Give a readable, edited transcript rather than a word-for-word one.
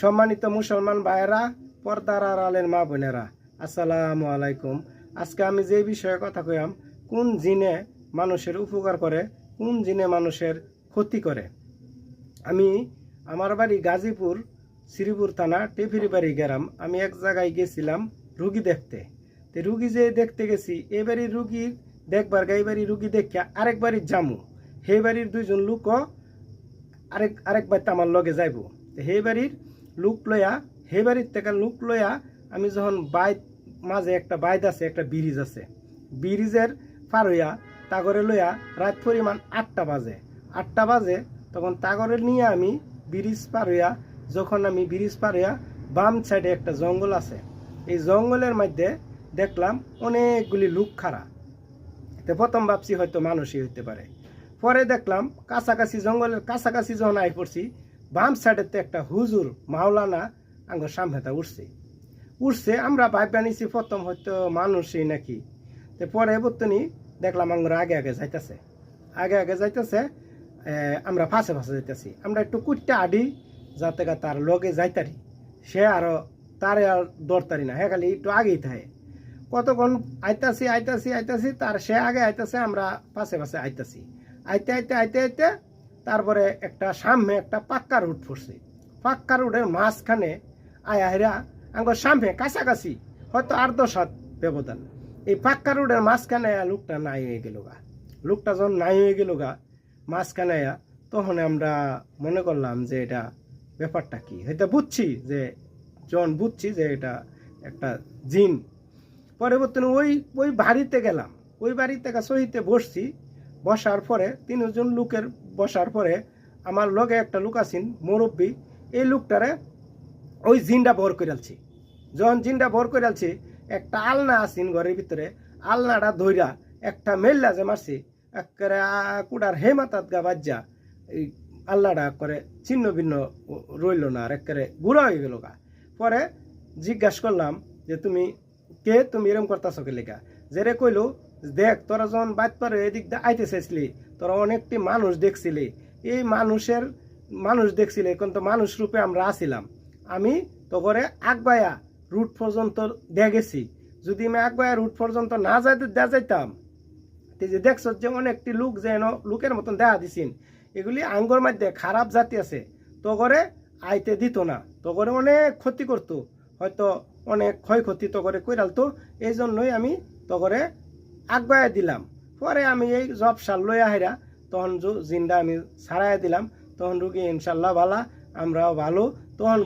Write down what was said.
সম্মানিত মুসলমান ভাইয়েরা, পর্দার আড়ালের মা বোনেরা, আসসালামু আলাইকুম। আজকে আমি যে বিষয়ে কথা কইলাম, কোন জিনে মানুষের উপকার করে, কোন জিনে মানুষের ক্ষতি করে। আমি আমার বাড়ি গাজীপুর শ্রীপুর থানা টেফিরিবাড়ি গ্রাম। আমি এক জায়গায় গেছিলাম রুগী দেখতে। তো রুগী যে দেখতে গেছি, এবারই রুগী দেখবার গাইবাড়ি রুগী দেখে আরেকবারই জামু। সেই বাড়ির দুইজন লোকও আরেকবার তো আমার লগে যাইব। সেই বাড়ির লোক লইয়া, সেই বাড়ির থেকে লোক লইয়া আমি যখন বাইত মাঝে একটা বাইদ আছে, একটা ব্রিজ আছে, ব্রিজের পার হইয়া তাগরে লইয়া রাত পরিমাণ 8টা বাজে। তখন তাগরে নিয়ে আমি ব্রিজ পার হইয়া, যখন আমি ব্রিজ পার হইয়া বাম সাইডে একটা জঙ্গল আছে, এই জঙ্গলের মধ্যে দেখলাম অনেকগুলি লোক খাড়া। তো প্রথম ভাবছি হয়তো মানুষই হইতে পারে। পরে দেখলাম কাছাকাছি, জঙ্গলের কাছাকাছি যখন আই পড়ছি, বাম সাইডেতে একটা হুজুর মাওলানা আঙ্গ সামনেটা উঠছে। আমরা ভাববা নিছি প্রথম হয়তো মানুষই নাকি। তো পরে বর্তনি দেখলাম আঙ্গুর আগে যাইতেছে, আমরা ফাঁসে যাইতেছি। আমরা একটু কুটটা আডি যাতে তার লগে যাইতারি, সে আরো তারে আর দরতারি না, হ্যাঁ খালি একটু আগেই থাকে। কতক্ষণ আইতাছি, তার সে আগে আইতাছে, আমরা পাশে আইতাছি। আইতে তারপরে একটা সামনে একটা পাক্কা রুট পড়ছে। পাক্কা রুটের মাঝখানে আয়া আঙ্গর সামনে কাছাকাছি হয়তো 8-10 হাত ব্যবধান। এই পাক্কা রুটের মাঝখানে লোকটা নাই হয়ে গেল গা। লোকটা যখন নাই হয়ে গেল গা মাঝখানে আয়া, তখন আমরা মনে করলাম যে এটা ব্যাপারটা কি, হয়তো বুঝছি যে এটা একটা জিন। পরবর্তীতে ওই বাড়িতে গেলাম, ওই বাড়ি থেকে সহিতে বসার পরে 3জন লোকের বসার পরে আমার লগে একটা লোক আছেন মুরব্বী। এই লোকটারে ওই জিনটা ভর করে আলছি। যখন জিনটা ভর করে আলছি, একটা আলনা আছেন ঘরের ভিতরে, আলনাটা ধইরা একটা মেল্লা যে মারছি, একেবারে কুড়ার হে মাথাত গা বাজ্যা এই আল্লাহটা করে ছিন্ন ভিন্ন রইল না, আর একেবারে বুড়া হয়ে গেল গা। পরে জিজ্ঞাসা করলাম যে তুমি কে, তুমি এরকম করতেছ কে লেখা? যেরে কইলো, দেখ তোরা যখন বাইত পারে এদিক দিয়ে আইতে চাইছিলি, তোরা অনেকটি মানুষ দেখছিলি, এই মানুষ দেখছিলি, কিন্তু মানুষ রূপে আমরা আসিলাম। আমি তো করে আগবায়া রুট পর্যন্ত দেখেছি। যদি আমি আগবায়া রুট পর্যন্ত না যাইতাম, যে দেখছ যে অনেকটি লোক যেন লোকের মতন দেখা দিছেন, এগুলি আঙ্গর মধ্যে খারাপ জাতি আছে, তো করে আইতে দিত না, তো করে অনেক ক্ষতি করতো, হয়তো অনেক ক্ষয়ক্ষতি তো করে কইরালতো। এই জন্যই আমি তো করে আগবায় দিলাম। পরে আমি এই জব সার লইয়া হেরা, তখন জিনটা আমি ছাড়াইয়া দিলাম। তখন রুগী ইনশাল্লাহ ভালো, আমরাও ভালো। তখন